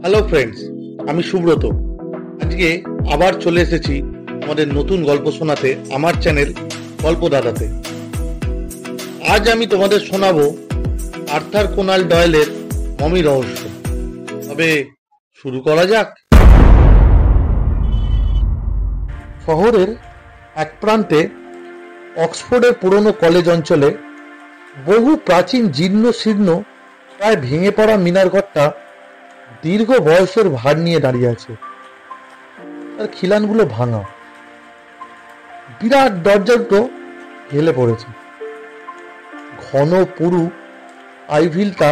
Hello friends, আমি সুব্রত। আজকে আবার চলে এসেছি আমাদের নতুন গল্প শোনাতে আমার চ্যানেল গল্পদাদাতে। আজ আমি তোমাদের শোনাবো আর্থার কোনান ডয়েলের মমি রহস্য। তবে শুরু করা যাক। শহরের এক প্রান্তে অক্সফোর্ডের পুরনো কলেজ অঞ্চলে বহু প্রাচীন জীর্ণ শীর্ণ প্রায় ভেঙে পড়া মিনার ঘরটা দীর্ঘ বয়সের ভার নিয়ে দাঁড়িয়ে আছে। তার খিলানগুলো ভাঙা, বিরাট দরজা দুটো হেলে পড়েছে। ঘন পুরু আইভিলটা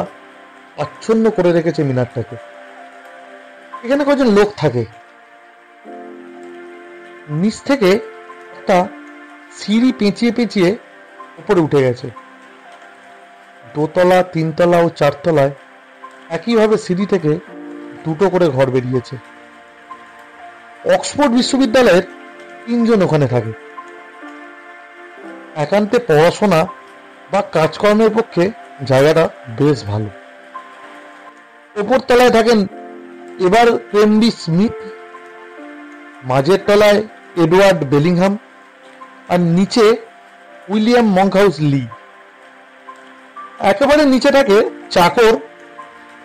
আচ্ছন্ন করে রেখেছে মিনারটাকে। এখানে কজন লোক থাকে। নিচ থেকে একটা সিঁড়ি পেঁচিয়ে পেঁচিয়ে উপরে উঠে গেছে। দোতলা, তিনতলা ও চারতলায় একইভাবে সিঁড়ি থেকে দুটো করে ঘর বেরিয়েছে। অক্সফোর্ড বিশ্ববিদ্যালয়ের 3 জন ওখানে থাকে। একান্তে পড়াশোনা বা কাজকর্মের পক্ষে জায়গাটা বেশ ভালো। ওপর তলায় থাকেন এবার ক্রেমবি স্মিথ, মাঝের তলায় এডওয়ার্ড বেলিংহাম, আর নিচে উইলিয়াম মঙ্কহাউস লি। একেবারে নিচে থাকে চাকর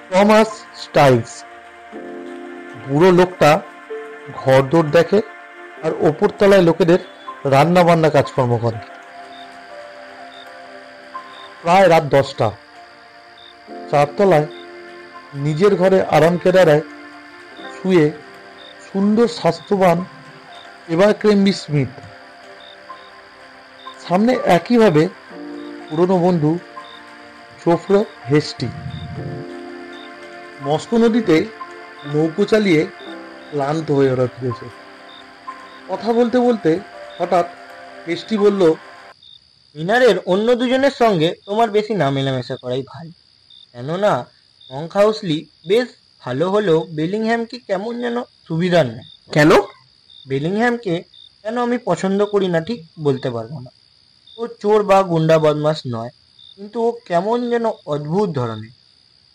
টমাস স্টাইলস। বুড়ো লোকটা ঘরদোর দেখে আর ওপর তলায় লোকেদের রান্না বান্না কাজকর্ম করে। প্রায় রাত 10টা। চারতলায় নিজের ঘরে আরাম কেদারায় শুয়ে সুন্দর স্বাস্থ্যবান এবার ক্রেমবি স্মিথ। সামনে একইভাবে পুরনো বন্ধু জোফ্রে হেস্টি। মস্কো নদীতে নৌকো চালিয়ে ক্লান্ত হয়ে ওরা ফিরেছে। কথা বলতে বলতে হঠাৎ হেস্টি বলল, মিনারের অন্য দুজনের সঙ্গে তোমার বেশি না মেলামেশা করাই ভালো। কেননা মঙ্কহাউসলি বেশ ভালো হলেও বেলিংহ্যামকে কেমন যেন সুবিধার নেয়। কেন? বেলিংহ্যামকে কেন আমি পছন্দ করি না ঠিক বলতে পারবো না। ও চোর বা গুন্ডা বদমাস নয়, কিন্তু ও কেমন যেন অদ্ভুত ধরনের।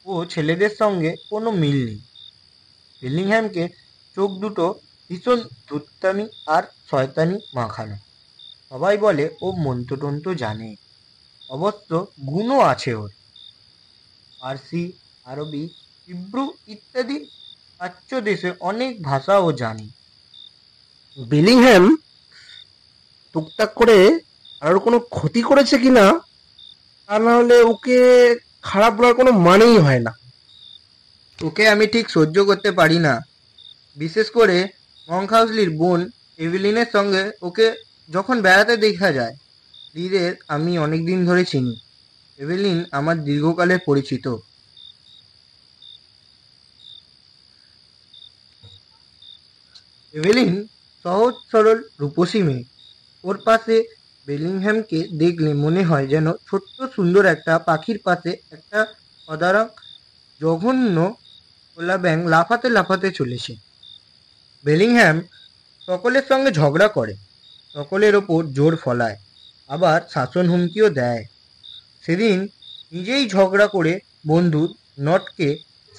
ও ছেলেদের সঙ্গে কোনো মিল নেই। বেলিংহ্যামকে চোখ দুটো ভীষণ ধূর্তামি আর শয়তানি মাখানো। সবাই বলে ও মন্ত্রতন্ত্র জানে। অবশ্য গুণও আছে ওর। ফার্সি, আরবি, হিব্রু ইত্যাদি প্রাচ্য দেশে অনেক ভাষা ও জানে। বেলিংহ্যাম টুকটাক করে আর কোনো ক্ষতি করেছে কিনা, তা না হলে ওকে খারাপ বলার কোনো মানেই হয় না। ওকে আমি ঠিক সহ্য করতে পারি না। বিশেষ করে মঙ্কহাউসলির বোন এভেলিনের সঙ্গে ওকে যখন বেড়াতে দেখা যায়। লিদের আমি অনেক দিন ধরে চিনি। এভেলিন আমার দীর্ঘকালের পরিচিত। এভেলিন সহজ সরল রূপসী মেয়ে। ওর পাশে বেলিংহ্যামকে দেখলে মনে হয় যেন ছোট্ট সুন্দর একটা পাখির পাশে একটা অদারা জঘন্য কোলা ব্যাঙ লাফাতে লাফাতে চলেছে। বেলিংহ্যাম সকলের সঙ্গে ঝগড়া করে, সকলের ওপর জোর ফলায়, আবার শাসন হুমকিও দেয়। সেদিন নিজেই ঝগড়া করে বন্ধু নটকে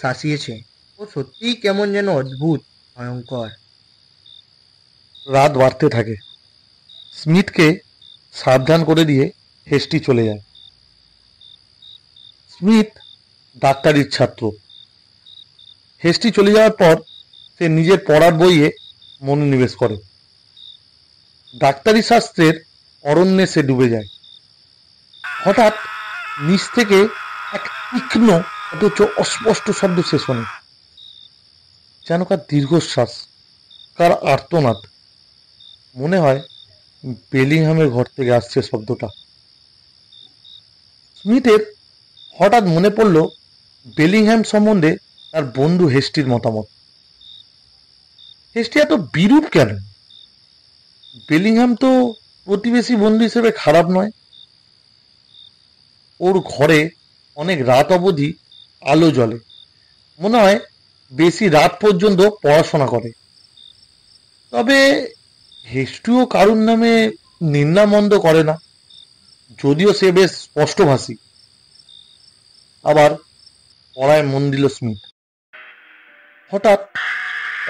শাসিয়েছে। ও সত্যিই কেমন যেন অদ্ভুত, ভয়ঙ্কর। রাত বাড়তে থাকে। স্মিথকে সাবধান করে দিয়ে হেস্টি চলে যায়। স্মিথ ডাক্তারির ছাত্র। হেস্টি চলে যাওয়ার পর সে নিজের পড়ার বইয়ে মনোনিবেশ করে। ডাক্তারি শাস্ত্রের অরণ্যে সে ডুবে যায়। হঠাৎ নিচ থেকে এক তীক্ষ্ণ অথচ অস্পষ্ট শব্দ সে শোনে। যেন কার দীর্ঘশ্বাস, কার আর্তনাদ। মনে হয় বেলিংহামের ঘর থেকে আসছে শব্দটা। স্মিথের হঠাৎ মনে পড়ল বেলিংহ্যাম সম্বন্ধে তার বন্ধু হেস্টির মতামত। হেস্টি এত বিরূপ কেন? বেলিংহ্যাম তো প্রতিবেশী বন্ধু হিসেবে খারাপ নয়। ওর ঘরে অনেক রাত অবধি আলো জ্বলে। মনে হয় বেশি রাত পর্যন্ত পড়াশোনা করে। তবে হেস্টিও কারুর নামে নিন্দামন্দ করে না, যদিও সে বেশ স্পষ্টভাষী। আবার পড়ায় মন দিল স্মিথ। হঠাৎ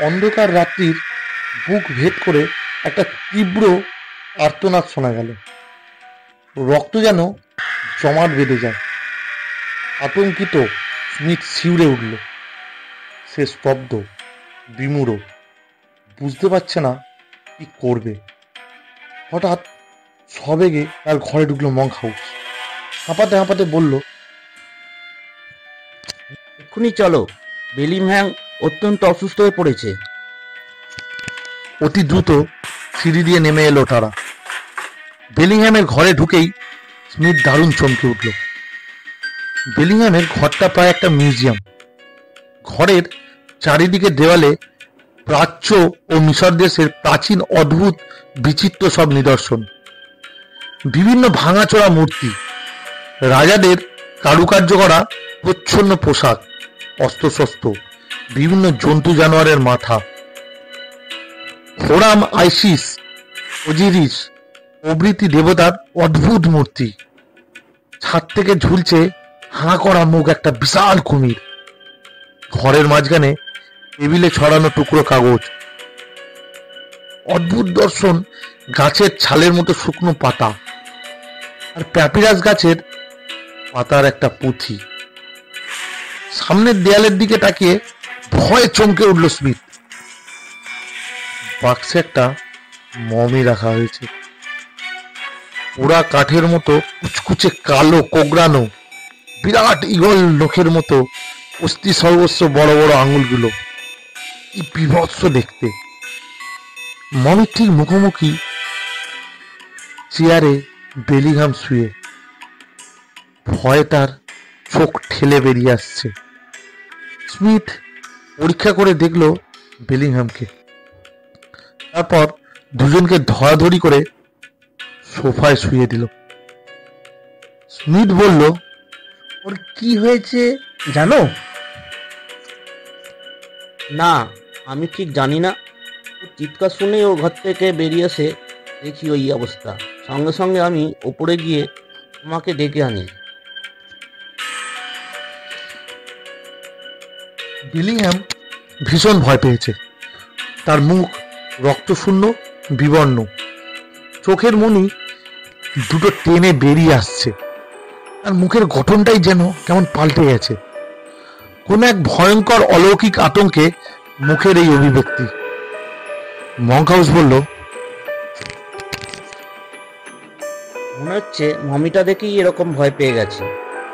অন্ধকার রাত্রির বুক ভেদ করে একটা তীব্র আর্তনাদ শোনা গেল। রক্ত যেন জমাট বেঁধে যায়। আতঙ্কিত স্মিথ শিউরে উঠল। সে স্তব্ধ, বিমূঢ়, বুঝতে পারছে না কি করবে। হঠাৎ সবেগে তার ঘরে ঢুকলো মঙ্ক হাউস। হাঁপাতে হাঁপাতে বলল, এক্ষুনি চলো, বেলিংহ্যাম অত্যন্ত অসুস্থ হয়ে পড়েছে। অতি দ্রুত সিঁড়ি দিয়ে নেমে এলো তারা। বেলিংহ্যামের ঘরে ঢুকেই স্মিথ দারুণ চমকে উঠল। বেলিংহ্যামের ঘরটা প্রায় একটা মিউজিয়াম। ঘরের চারিদিকে দেওয়ালে প্রাচ্য ও মিশর দেশের প্রাচীন অদ্ভুত বিচিত্র সব নিদর্শন। বিভিন্ন ভাঙাচোরা মূর্তি, রাজাদের কারুকার্য করা প্রচ্ছন্ন পোশাক, অস্ত্রশস্ত্র, বিভিন্ন জন্তু জানোয়ারের মাথা, হোরাম, আইসিস, ওজিরিস প্রভৃতি দেবতার অদ্ভুত মূর্তি। ছাদ থেকে ঝুলছে হাঁ করা মুখ একটা বিশাল কুমির। ঘরের মাঝখানে টেবিলে ছড়ানো টুকরো কাগজ। অদ্ভুত দর্শন গাছের ছালের মতো শুকনো পাতা, আর প্যাপিরাস গাছের পাতার একটা পুঁথি। সামনের দেয়ালের দিকে তাকিয়ে ভয়ে চমকে উঠল স্মিথ। বাক্সে একটা মমি রাখা হয়েছে। পোড়া কাঠের মতো কুচকুচে কালো কোগড়ানো, বিরাট ঈগল নখের মতো অস্থি সর্বস্ব বড় বড় আঙুলগুলো। কি বিভৎস দেখতে। মমির ঠিক মুখোমুখি চেয়ারে বেলিংহ্যাম শুয়ে। ভয়ে তার চোখ ঠেলে বেরিয়ে আসছে। স্মিথ পরীক্ষা করে দেখলো বেলিংহ্যামকে। তারপর দুজনকে ধরাধরি করে সোফায় শুয়ে দিল। স্মিথ বলল, ওর কি হয়েছে জানো? না, আমি ঠিক জানি না। ওর চিৎকার শুনেই ওর ঘর থেকে বেরিয়ে এসে দেখি ওই অবস্থা। সঙ্গে সঙ্গে আমি ওপরে গিয়ে তোমাকে ডেকে আনি। বেলিংহ্যাম ভীষণ ভয় পেয়েছে। তার মুখ রক্তশূন্য, বিবর্ণ, চোখের মনি দুটো টেনে বেরিয়ে আসছে। তার মুখের গঠনটাই যেন কেমন পাল্টে গেছে। কোন এক ভয়ঙ্কর অলৌকিক আতঙ্কে মুখের এই অভিব্যক্তি। মঙ্ক হাউস বলল, মনে হচ্ছে মমিটা দেখেই এরকম ভয় পেয়ে গেছে।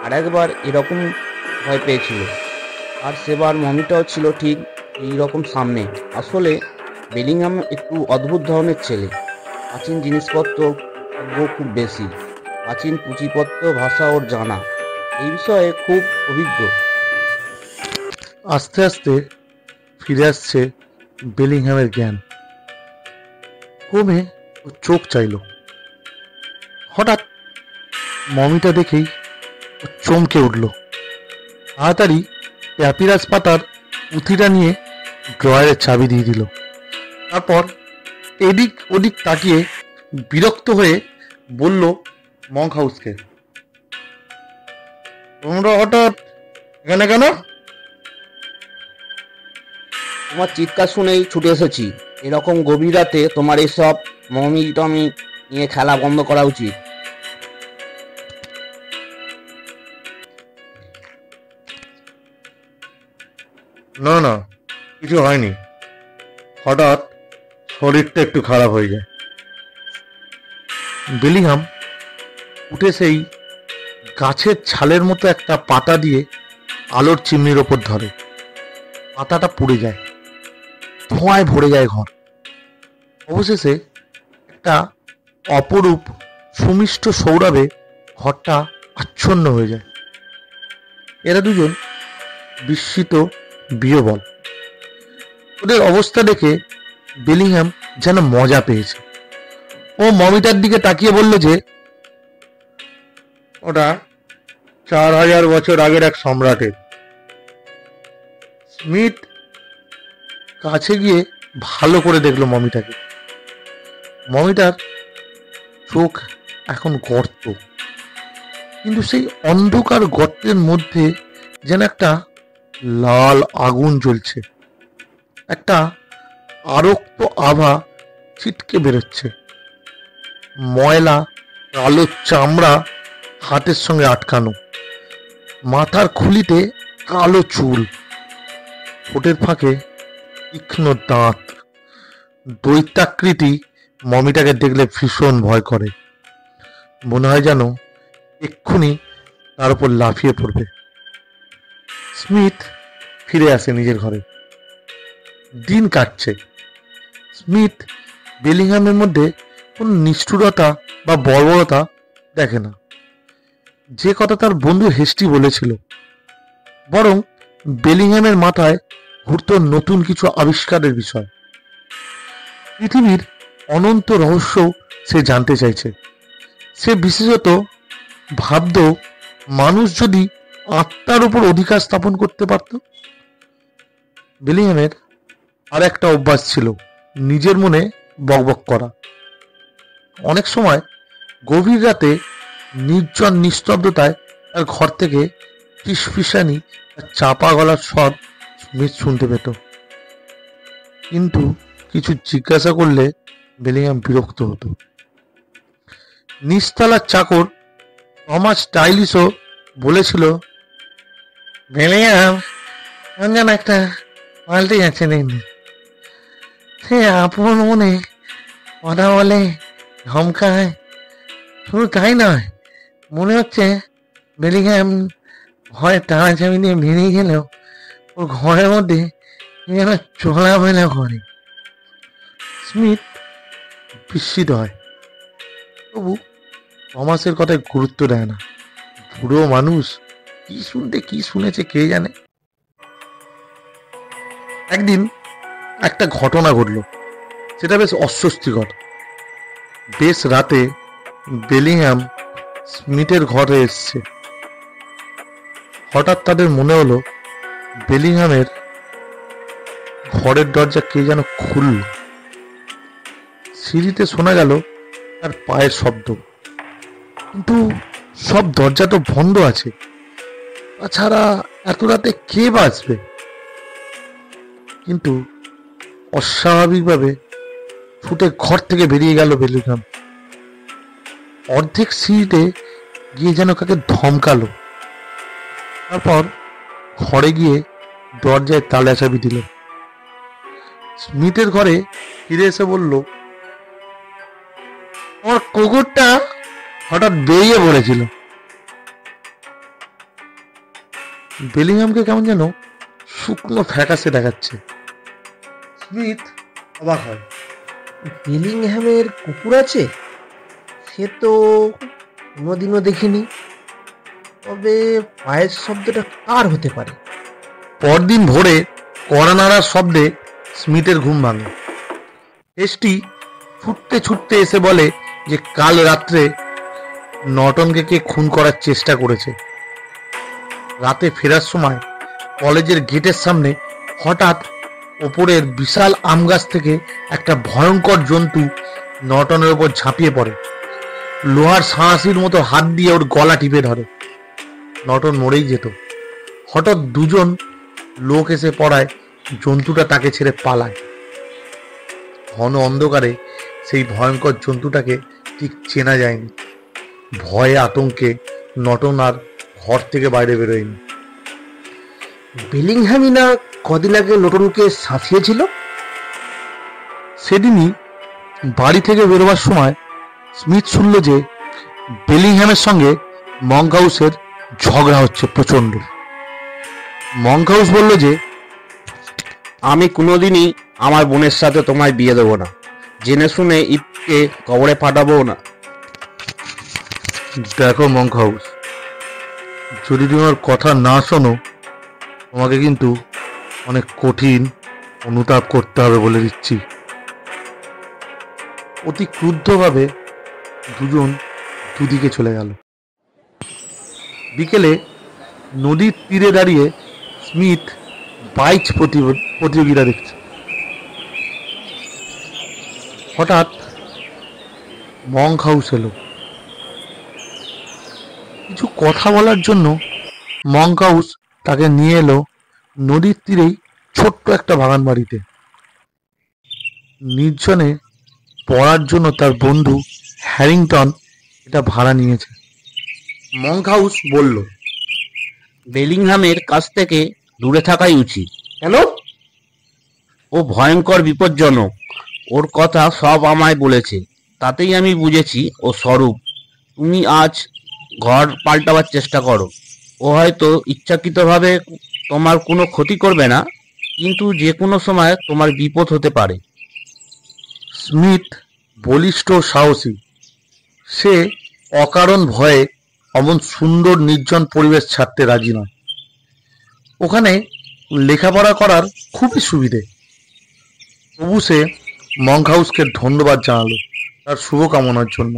আর একবার এরকম ভয় পেয়েছিল, আর সেবার মমিটাও ছিল ঠিক এই রকম সামনে। আসলে বেলিংহ্যাম একটু অদ্ভুত ধরনের ছেলে। প্রাচীন জিনিসপত্র খুব বেশি, প্রাচীন পুঁথিপত্র ভাষা ওর জানা, এই বিষয়ে খুব অভিজ্ঞ। আস্তে আস্তে ফিরে আসছে বেলিংহ্যামের জ্ঞান। ক্রমে ও চোখ চাইল। হঠাৎ মমিটা দেখেই ও চমকে উঠল। তাড়াতাড়ি প্যাপিরাস পাতার পুঁথিটা নিয়ে ড্রয়ারের চাবি দিয়ে দিল। তারপর এদিক ওদিক তাকিয়ে বিরক্ত হয়ে বলল মঙ্ক হাউসকে, তোমরা হঠাৎ এখানে কেন? তোমার চিৎকার শুনেই ছুটে এসেছি। এরকম গভীর রাতে তোমার এসব মমি টমি নিয়ে খেলা বন্ধ করা উচিত। না না, কিছু হয়নি। হঠাৎ শরীরটা একটু খারাপ হয়ে যায়। বেলিংহ্যাম উঠে সেই গাছের ছালের মতো একটা পাতা দিয়ে আলোর চিমনির ওপর ধরে। পাতাটা পুড়ে যায়, ধোঁয়ায় ভরে যায় ঘর। অবশেষে একটা অপরূপ সুমিষ্ট সৌরভে ঘরটা আচ্ছন্ন হয়ে যায়। এরা দুজন বিস্মিত, বিহ্বল। ওদের অবস্থা দেখে বেলিংহ্যাম যেন মজা পেয়েছে। ও মমিটার দিকে তাকিয়ে বলল যে, ওটা 4000 বছর আগের এক সম্রাটের। স্মিথ কাছে গিয়ে ভালো করে দেখলো মমিটাকে। মমিটার চোখ এখন গর্ত, কিন্তু সেই অন্ধকার গর্তের মধ্যে যেন একটা লাল আগুন জ্বলছে। একটা আরক্ত আভা ছিটকে বেরোচ্ছে। ময়লা কালো চামড়া হাতের সঙ্গে আটকানো, মাথার খুলিতে কালো চুল, ঠোঁটের ফাঁকে তীক্ষ্ণ দাঁত। দৈত্যাকৃতি মমিটাকে দেখলে ভীষণ ভয় করে। মনে হয় যেন এক্ষুনি তার উপর লাফিয়ে পড়বে। স্মিথ ফিরে আসে নিজের ঘরে। দিন কাটছে। স্মিথ বেলিংহামের মধ্যে কোনো নিষ্ঠুরতা বা বর্বরতা দেখে না, যে কথা তার বন্ধু হেস্টি বলেছিল। বরং বেলিংহামের মাথায় ঘুরত নতুন কিছু আবিষ্কারের বিষয়। পৃথিবীর অনন্ত রহস্য সে জানতে চাইছে। সে বিশেষত ভাবত, মানুষ যদি আত্মার উপর অধিকার স্থাপন করতে পারত। বেলিংহামের আর একটা অভ্যাস ছিল, নিজের মনে বকবক করা। অনেক সময় গভীর রাতে নির্জন নিস্তব্ধতায় তার ঘর থেকে ফিসফিসানি আর চাপা গলার স্বর স্মিথ শুনতে পেত। কিন্তু কিছু জিজ্ঞাসা করলে বেলিংহাম বিরক্ত হতো। নিচতলার চাকর থমাস টাইলিসও বলেছিল, বেলিংহাম যেন একটা পাল্টে যাচ্ছে দেখবে। সে আপন মনে কথা বলে, ধমকায়। শুধু তাই নয়, মনে হচ্ছে বেলিংহাম ঘরে টানাচাবি নিয়ে বেরিয়ে গেলেও ওর ঘরের মধ্যে যেন চলাফেরা করে। স্মিথ বিস্মিত হয়, তবু থমাসের কথায় গুরুত্ব দেয় না। বুড়ো মানুষ কি শুনেছে কে জানে। একদিন একটা ঘটনা ঘটল, সেটা বেশ অস্বস্তিকর। বেশ রাতে বেলিংহাম স্মিথের ঘরে এসছে। হঠাৎ তাদের মনে হলো বেলিংহামের ঘরের দরজা কে যেন খুলল। সিঁড়িতে শোনা গেল তার পায়ের শব্দ, কিন্তু সব দরজা তো বন্ধ আছে। তাছাড়া এত রাতে কে বাজবে? কিন্তু অস্বাভাবিকভাবে ছুটে ঘর থেকে বেরিয়ে গেল বেলিংহাম। অর্ধেক সিঁড়িতে গিয়ে যেন কাকে ধমকালো। তারপর ঘরে গিয়ে দরজায় তালা চাবি দিল। স্মিথের ঘরে ফিরে এসে বলল, আমার কুকুরটা হঠাৎ বেরিয়ে পড়েছিল। বেলিংহামকে কেমন যেন শুকনো ফ্যাকাশে দেখাচ্ছে। স্মিথ অবাক হয়। বেলিংহ্যামের কুকুর আছে? সে তো কোনোদিনও দেখিনি। তবে পায়ের শব্দটা কার হতে পারে? পরদিন ভোরে কড়া নাড়ার শব্দে স্মিথের ঘুম ভাঙে। এসটি ছুটতে ছুটতে এসে বলে যে কাল রাত্রে নর্টনকে কে খুন করার চেষ্টা করেছে। রাতে ফেরার সময় কলেজের গেটের সামনে হঠাৎ ওপরের বিশাল আম গাছ থেকে একটা ভয়ঙ্কর জন্তু নর্টনের ওপর ঝাঁপিয়ে পড়ে। লোহার সাঁড়াশির মতো হাত দিয়ে ওর গলা টিপে ধরে। নর্টন মরেই যেত। হঠাৎ দুজন লোক এসে পড়ায় জন্তুটা তাকে ছেড়ে পালায়। ঘন অন্ধকারে সেই ভয়ঙ্কর জন্তুটাকে ঠিক চেনা যায়নি। ভয়ে আতঙ্কে নর্টন আর ঘর থেকে বাইরে বেরোয়নি। বেলিংহ্যামই না কদিন আগে নটনকে শাসিয়েছিল? সেদিনই বাড়ি থেকে বেরোবার সময় স্মিথ শুনল যে বেলিংহ্যামের সঙ্গে মঙ্কহাউসের ঝগড়া হচ্ছে প্রচন্ড। মঙ্কহাউস বলল যে, আমি কোনোদিনই আমার বোনের সাথে তোমায় বিয়ে দেবো না, জেনে শুনে ইদকে কবরে পাঠাবো না। দেখো মঙ্কহাউস, যদি তোমার কথা না শোনো, তোমাকে কিন্তু অনেক কঠিন অনুতাপ করতে হবে বলে দিচ্ছি। অতি ক্রুদ্ধভাবে দুজন দুদিকে চলে গেল। বিকেলে নদীর তীরে দাঁড়িয়ে স্মিথ বাইচ প্রতিযোগিতা দেখছে। হঠাৎ মঙ্কহাউস এলো। কিছু কথা বলার জন্য মঙ্কহাউস তাকে নিয়ে এলো নদীর তীরেই ছোট্ট একটা বাগান বাড়িতে। নির্জনে পড়ার জন্য তার বন্ধু হ্যারিংটন এটা ভাড়া নিয়েছে। মঙ্ক হাউস বলল, বেলিংহামের কাছ থেকে দূরে থাকাই উচিত। কেন? ও ভয়ঙ্কর বিপজ্জনক। ওর কথা সব আমায় বলেছে, তাতেই আমি বুঝেছি ও স্বরূপ। তুমি আজ ঘর পাল্টাবার চেষ্টা করো। ও হয়তো ইচ্ছাকৃতভাবে তোমার কোনো ক্ষতি করবে না, কিন্তু যে কোনো সময় তোমার বিপদ হতে পারে। স্মিথ বলিষ্ঠ ও সাহসী। সে অকারণ ভয়ে অমন সুন্দর নির্জন পরিবেশ ছাড়তে রাজি নয়। ওখানে লেখাপড়া করার খুবই সুবিধে। তবু সে মঙ্ক হাউসকে ধন্যবাদ জানালো তার শুভকামনার জন্য।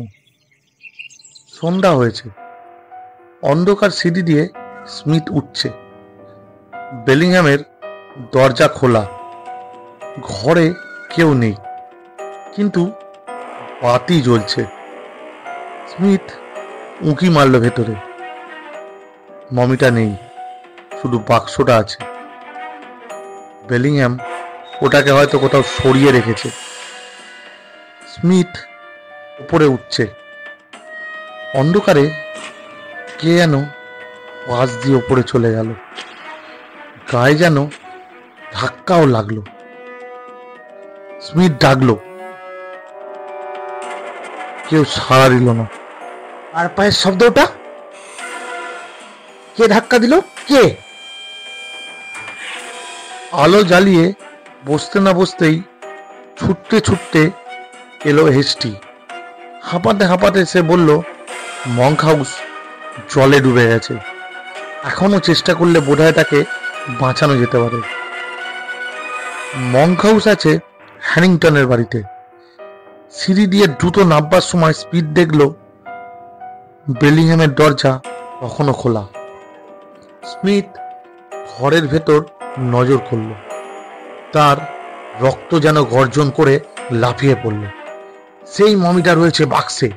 সন্ধ্যা হয়েছে। অন্ধকার সিঁড়ি দিয়ে স্মিথ উঠছে। বেলিংহামের দরজা খোলা। ঘরে কেউ নেই, কিন্তু বাতি জ্বলছে। স্মিথ উঁকি মারল ভেতরে। মমিটা নেই, শুধু বাক্সটা আছে। বেলিংহাম ওটাকে হয়তো কোথাও সরিয়ে রেখেছে। স্মিথ উপরে উঠছে। অন্ধকারে কে যেন পাশ দিয়ে ওপরে চলে গেল। গায়ে যেন ধাক্কাও লাগলো। স্মিথ ডাকলো, কেউ সাড়া দিল না। আর পায়ের শব্দটা? কে ধাক্কা দিল? কে? আলো জ্বালিয়ে বসতে না বসতেই ছুটতে ছুটতে এলো হেস্টি। হাঁপাতে হাঁপাতে সে বলল, মঙ্ক হাউস জলে ডুবে গেছে। এখনো চেষ্টা করলে বোধহয় তাকে বাঁচানো যেতে পারে। মঙ্ক হাউস আছে হ্যারিংটনের বাড়িতে। সিঁড়ি দিয়ে দ্রুত নামবার সময় স্পিড দেখল বেলিংহামের দরজা তখনও খোলা। স্মিথ ঘরের ভেতর নজর করল। তার রক্ত যেন গর্জন করে লাফিয়ে পড়ল। সেই মমিটা রয়েছে বাক্সে,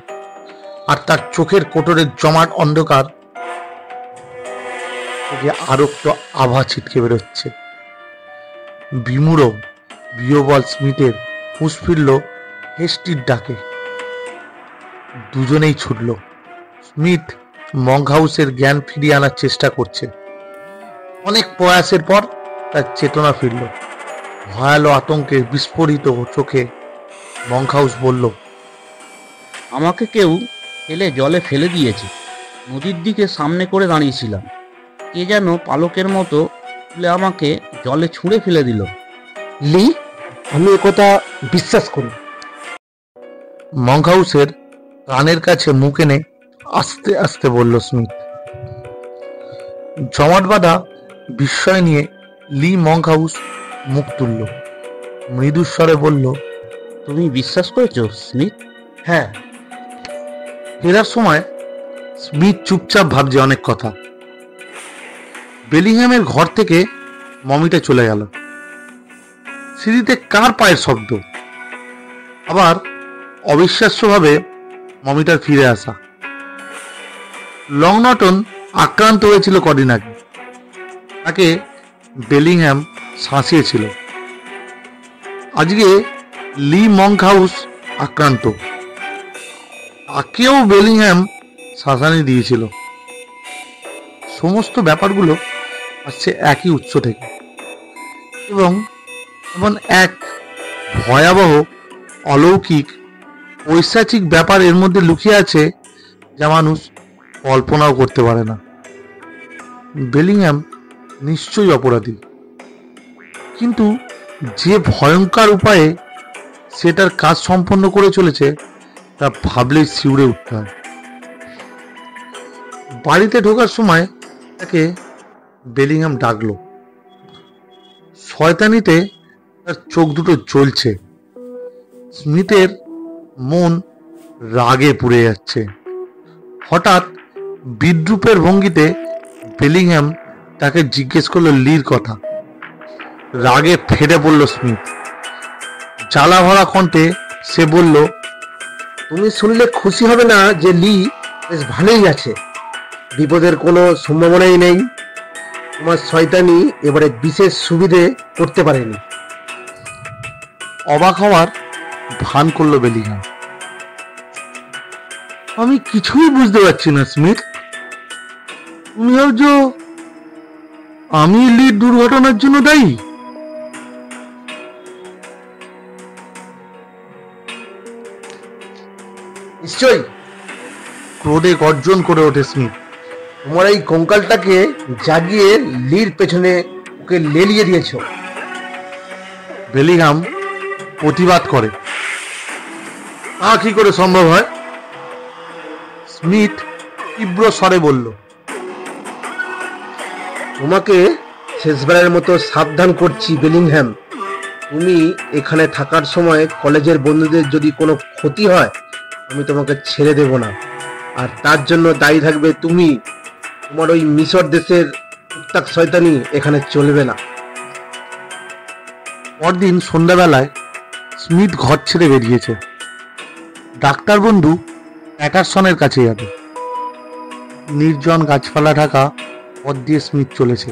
আর তার চোখের কোটরের জমাট অন্ধকার থেকে আরক্ত আভা ছিটকে বেরোচ্ছে। বিমূঢ় বিহবল স্মিথের হুঁশ ফিরল হেস্টির ডাকে। দুজনেই ছুটল। স্মিথ মঙ্ক হাউসের জ্ঞান ফিরিয়ে আনার চেষ্টা করছে। অনেক প্রয়াসের পর তার চেতনা ফিরল। ভয়ালো আতঙ্কে বিস্ফোরিত চোখে মঙ্ক হাউস বলল, আমাকে কেউ ফেলে জলে ফেলে দিয়েছে। নদীর দিকে সামনে করে দাঁড়িয়েছিলাম, কে যেন পালকের মতো তুলে আমাকে জলে ছুঁড়ে ফেলে দিল। লি, আমি একথা বিশ্বাস করি। মঙ্ক হাউসের কানের কাছে মুখ এনে আস্তে আস্তে বলল স্মিথ। জমাট বাঁধা বিস্ময় নিয়ে লি মঙ্ক হাউস মুখ তুলল। মৃদুস্বরে বলল, তুমি বিশ্বাস করেছো স্মিথ? হ্যাঁ। ফেরার সময় স্মিথ চুপচাপ ভাবছে অনেক কথা। বেলিংহামের ঘর থেকে মমিটা চলে গেল। সিঁড়িতে কার পায়ের শব্দ? আবার অবিশ্বাস্যভাবে মমিটার ফিরে আসা। লংনটন আক্রান্ত হয়েছিল কদিন আগে। তাকে বেলিংহাম শাসিয়েছিল। আজকে লি মঙ্ক হাউস আক্রান্ত। তাকেও বেলিংহাম শাসানি দিয়েছিল। সমস্ত ব্যাপারগুলো আসছে একই উৎস থেকে, এবং এমন এক ভয়াবহ অলৌকিক ঐশাচিক ব্যাপার এর মধ্যে লুকিয়ে আছে যা মানুষ কল্পনাও করতে পারে না। বেলিংহাম নিশ্চয়ই অপরাধী, কিন্তু যে ভয়ঙ্কর উপায়ে সে তার কাজ সম্পন্ন করে চলেছে তা ভাবলেই শিউরে উঠতে হয়। বাড়িতে ঢোকার সময় তাকে বেলিংহাম ডাকলো। শয়তানিতে তার চোখ দুটো জ্বলছে। স্মিথের মন রাগে পুড়ে যাচ্ছে। হঠাৎ বিদ্রুপের ভঙ্গিতে বেলিংহাম তাকে জিজ্ঞেস করলো লির কথা। রাগে ফেটে পড়ল স্মিথ। জ্বালা ভরা কণ্ঠে সে বলল, তুমি শুনলে খুশি হবে না যে লি বেশ ভালোই আছে। বিপদের কোনো সম্ভাবনাই নেই। তোমার শয়তানি এবারে বিশেষ সুবিধে করতে পারেনি। অবাক হওয়ার ভান করলো বেলিংহাম। আমি কিছুই বুঝতে পারছি না স্মিথ। তুমি ভাবছো আমি লির দুর্ঘটনার জন্য দায়ী? নিশ্চয়ই। ক্রোধে গর্জন করে ওঠে স্মিথ। তোমার এই কঙ্কালটাকে জাগিয়ে লির পেছনে ওকে লেলিয়ে দিয়েছ। বেলিংহাম প্রতিবাদ করে। তা কি করে সম্ভব হয়? স্মিথ তীব্র স্বরে বলল, তোমাকে শেষবারের মতো সাবধান করছি বেলিংহ্যাম, তুমি এখানে থাকার সময় কলেজের বন্ধুদের যদি কোনো ক্ষতি হয় আমি তোমাকে ছেড়ে দেব না, আর তার জন্য দায়ী থাকবে তুমি। তোমার ওই মিশর দেশের টুকটাক শয়তানি এখানে চলবে না। পরদিন সন্ধ্যাবেলায় স্মিথ ঘর ছেড়ে বেরিয়েছে। ডাক্তার বন্ধু প্যাটারসনের কাছে যাবে। নির্জন গাছপালা ঢাকা পথ দিয়ে স্মিথ চলেছে।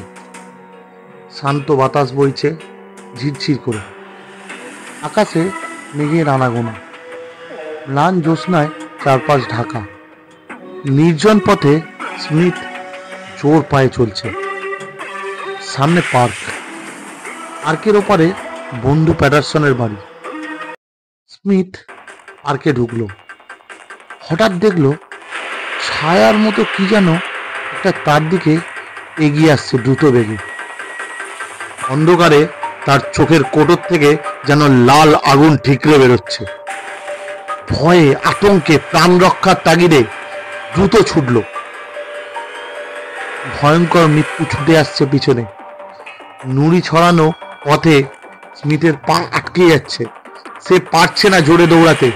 শান্ত বাতাস বইছে ঝিরঝির করে। আকাশে মেঘের আনাগোনা। ম্লান জ্যোৎস্নায় চারপাশ ঢাকা। নির্জন পথে স্মিথ জোর পায়ে চলছে। সামনে পার্ক। পার্কের ওপারে বন্ধু প্যাটারসনের বাড়ি। স্মিথ পার্কে ঢুকলো। হঠাৎ দেখলো ছায়ার মতো কি যেন একটা তার দিকে এগিয়ে আসছে দ্রুত বেগে। অন্ধকারে তার চোখের কোটর থেকে যেন লাল আগুন ঠিকরে বেরোচ্ছে। ভয়ে আতঙ্কে প্রাণ রক্ষার তাগিদে দ্রুত ছুটল। ভয়ঙ্কর মৃত্যু ছুটে আসছে পিছনে। নুড়ি ছড়ানো পথে স্মিথের পা আটকে যাচ্ছে। সে পারছে না জোরে দৌড়াতে।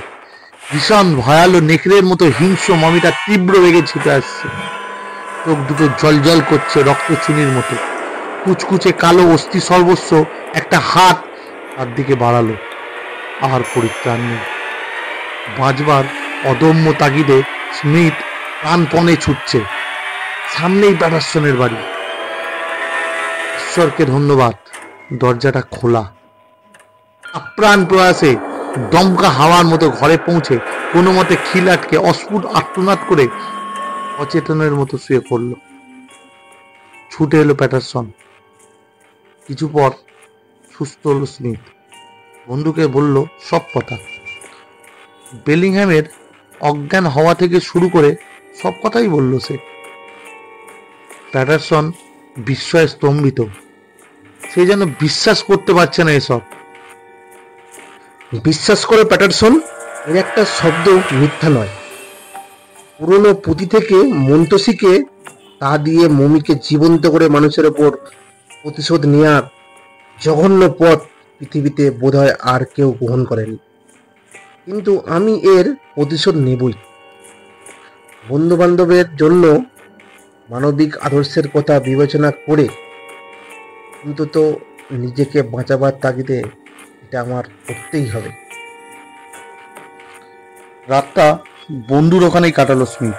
ভীষণ ভয়ালো নেকড়ের মতো হিংস্র মমিটা তীব্র বেগে ছুটে আসছে। চোখ দুটো জল করছে রক্ত চুনির মতো। কুচকুচে কালো অস্থি সর্বস্ব একটা হাত তার দিকে বাড়ালো। আর পরিত্রাণ নেই। বাঁচবার অদম্য তাগিদে স্মিথ প্রাণপণে ছুটছে। সামনেই প্যাটারসনের বাড়ি। ঈশ্বরকে ধন্যবাদ, দরজাটা খোলা। আপ্রাণ প্রয়াসে দমকা হাওয়ার মতো ঘরে পৌঁছে কোনো মতে খিল আটকে অস্ফুট আর্তনাদ করে অচেতনের মতো শুয়ে পড়ল। ছুটে এলো প্যাটারসন। কিছু পর সুস্থ হলো স্মিথ। বন্ধুকে বলল সব কথা। বেলিংহ্যামের অজ্ঞান হওয়া থেকে শুরু করে সব কথাই বলল সে। প্যাটারসন বিস্ময়ে স্তম্ভিত। সে যেন বিশ্বাস করতে পারছে না এসব। বিশ্বাস করে প্যাটারসন, এর একটা শব্দ মিথ্যা নয়। পুরনো পুঁথি থেকে মন্ত্র শিখে তা দিয়ে মমিকে জীবন্ত করে মানুষের ওপর প্রতিশোধ নেওয়ার জঘন্য পথ পৃথিবীতে বোধহয় আর কেউ গ্রহণ করেনি। কিন্তু আমি এর প্রতিশোধ নেবই। বন্ধু বান্ধবের জন্য মানবিক আদর্শের কথা বিবেচনা করে অন্তত নিজেকে বাঁচাবার তাগিদে এটা আমার করতেই হবে। রাতটা বন্ধুর ওখানেই কাটালো স্মিথ।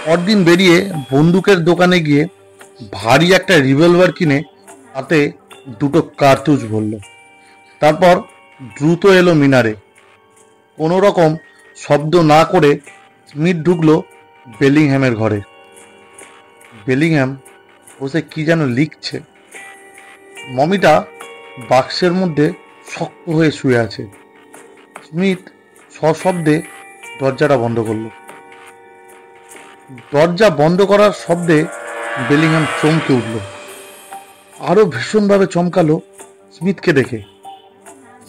পরদিন বেরিয়ে বন্দুকের দোকানে গিয়ে ভারী একটা রিভলভার কিনে তাতে দুটো কার্তুজ ভরল। তারপর দ্রুত এলো মিনারে। কোনো রকম শব্দ না করে স্মিথ ঢুকলো বেলিংহ্যামের ঘরে। বেলিংহ্যাম বসে কি যেন লিখছে। মমিটা বাক্সের মধ্যে শক্ত হয়ে শুয়ে আছে। স্মিথ সশব্দে দরজাটা বন্ধ করল। দরজা বন্ধ করার শব্দে বেলিংহ্যাম চমকে উঠল। আরো ভীষণভাবে চমকালো স্মিথকে দেখে।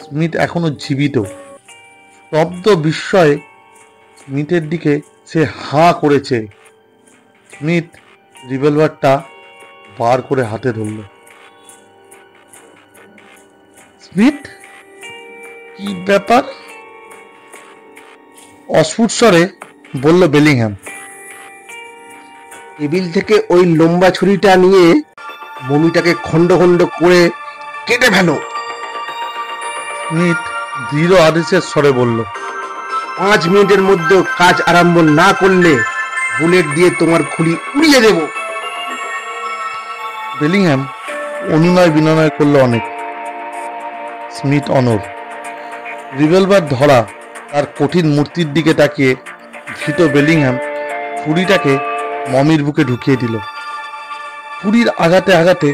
স্মিথ এখনো জীবিত। স্তব্ধ বিস্ময়ে স্মিথের দিকে সে হাঁ করেছে। স্মিথ রিভলভারটা বার করে হাতে ধরল। স্মিথ, কি ব্যাপার? অস্ফুট স্বরে বলল বেলিংহ্যাম। টেবিল থেকে ওই লম্বা ছুরিটা নিয়ে মমিটাকে খণ্ড খণ্ড করে কেটে ফেলো। স্মিথ দৃঢ় আদেশের স্বরে বলল। 5 মিনিটের মধ্যে কাজ আরম্ভ না করলে বুলেট দিয়ে তোমার খুলি উড়িয়ে দেব। বেলিংহ্যাম অনুনয় বিনয় করলো অনেক। স্মিথ অনড়। রিভলভার ধরা তার কঠিন মূর্তির দিকে তাকিয়ে ভীত বেলিংহ্যাম ছুরিটাকে মমির বুকে ঢুকিয়ে দিল। ছুরির আঘাতে আঘাতে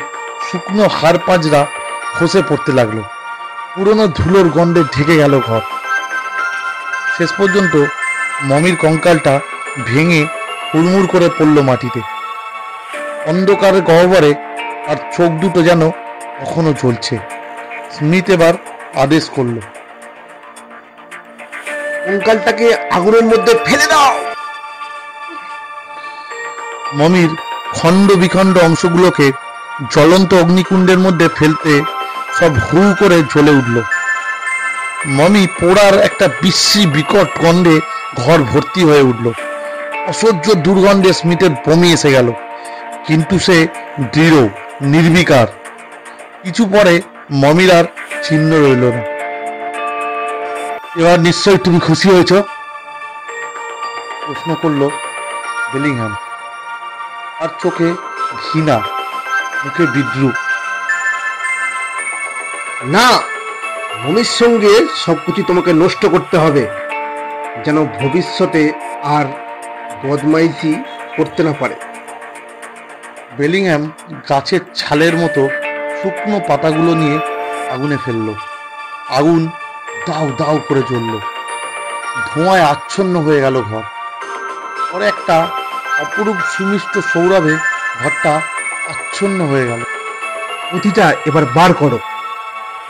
শুকনো হাড় পাঁজরা খসে পড়তে লাগলো। পুরনো ধুলোর গন্ধে ঢেকে গেল ঘর। শেষ পর্যন্ত মমির কঙ্কালটা ভেঙে হুড়মুড় করে পড়ল মাটিতে। অন্ধকারের গহ্বরে তার চোখ দুটো যেন এখনো জ্বলছে। স্মিথ এবার আদেশ করল, কঙ্কালটাকে আগুনের মধ্যে ফেলে দাও। মমির খণ্ড বিখণ্ড অংশগুলোকে জ্বলন্ত অগ্নিকুণ্ডের মধ্যে ফেলতে সব হু করে জ্বলে উঠল। মমি পোড়ার একটা বিশ্রী বিকট গন্ধে ঘর ভর্তি হয়ে উঠল। অসহ্য দুর্গন্ধে স্মিথের বমি এসে গেল, কিন্তু সে দৃঢ় নির্বিকার। কিছু পরে মমির আর চিহ্ন রইল না। এবার নিশ্চয়ই তুমি খুশি হয়েছ? প্রশ্ন করল বেলিংহ্যাম। আর চোখে ঘৃণা, মুখে বিদ্রুপ। না, মমির সঙ্গে সবকিছু তোমাকে নষ্ট করতে হবে, যেন ভবিষ্যতে আর বদমাইশি করতে না পারে। বেলিংহ্যাম গাছের ছালের মতো শুকনো পাতাগুলো নিয়ে আগুনে ফেলল। আগুন দাউ দাউ করে জ্বলল। ধোঁয়ায় আচ্ছন্ন হয়ে গেল ঘর। পরে একটা অপরূপ সুমিষ্ট সৌরভে ঘরটা আচ্ছন্ন হয়ে গেল। পুঁথিটা এবার বার করো।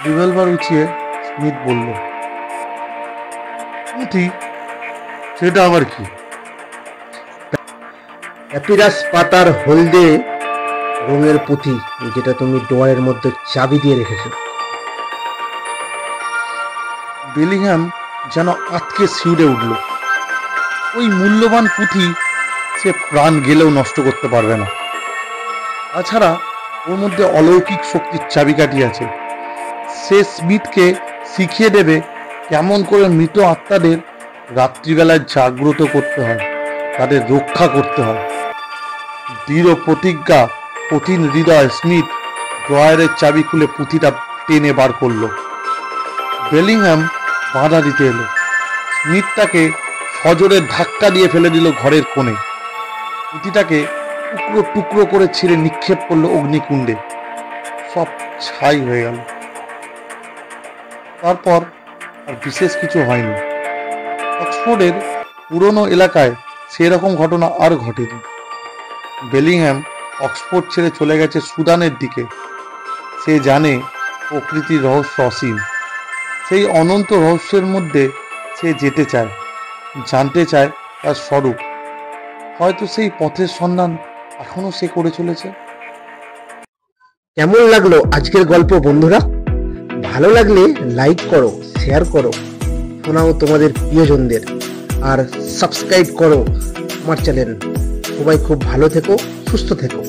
রিভলভার উঁচিয়ে স্মিথ বলল, পুঁথি? সেটা আবার কি? প্যাপিরাস পাতার হলদে রঙের পুঁথি, যেটা তুমি ডোয়ারের মধ্যে চাবি দিয়ে রেখেছো। বেলিংহ্যাম যেন আতকে শিউরে উঠল। ওই মূল্যবান পুঁথি সে প্রাণ গেলেও নষ্ট করতে পারবে না। তাছাড়া ওর মধ্যে অলৌকিক শক্তির চাবিকাঠি আছে। সে স্মিথকে শিখিয়ে দেবে কেমন করে মৃত আত্মাদের রাত্রিবেলায় জাগ্রত করতে হয়, তাদের রক্ষা করতে হয়। দৃঢ় প্রতিজ্ঞা, কঠিন হৃদয় স্মিথ ড্রয়ারের চাবি খুলে পুঁথিটা টেনে বার করল। বেলিংহ্যাম বাধা দিতে এলো। স্মিথ তাকে সজোরে ধাক্কা দিয়ে ফেলে দিল ঘরের কোণে। পুঁথিটাকে টুকরো টুকরো করে ছিঁড়ে নিক্ষেপ করলো অগ্নিকুণ্ডে। সব ছাই হয়ে গেল। তারপর আর বিশেষ কিছু হয়নি। অক্সফোর্ডের পুরনো এলাকায় সেরকম ঘটনা আর ঘটেনি। বেলিংহ্যাম অক্সফোর্ড ছেড়ে চলে গেছে সুদানের দিকে। সে জানে প্রকৃতির রহস্য অসীম। সেই অনন্ত রহস্যের মধ্যে সে যেতে চায়, জানতে চায় তার স্বরূপ। হয়তো সেই পথের সন্ধান এখনো সে করে চলেছে। কেমন লাগলো আজকের গল্প বন্ধুরা? ভালো লাগলে লাইক করো, শেয়ার করো, শোনাও তোমাদের প্রিয়জনদের, আর সাবস্ক্রাইব করো আমার চ্যানেল। সবাই খুব ভালো থেকো, সুস্থ থেকো।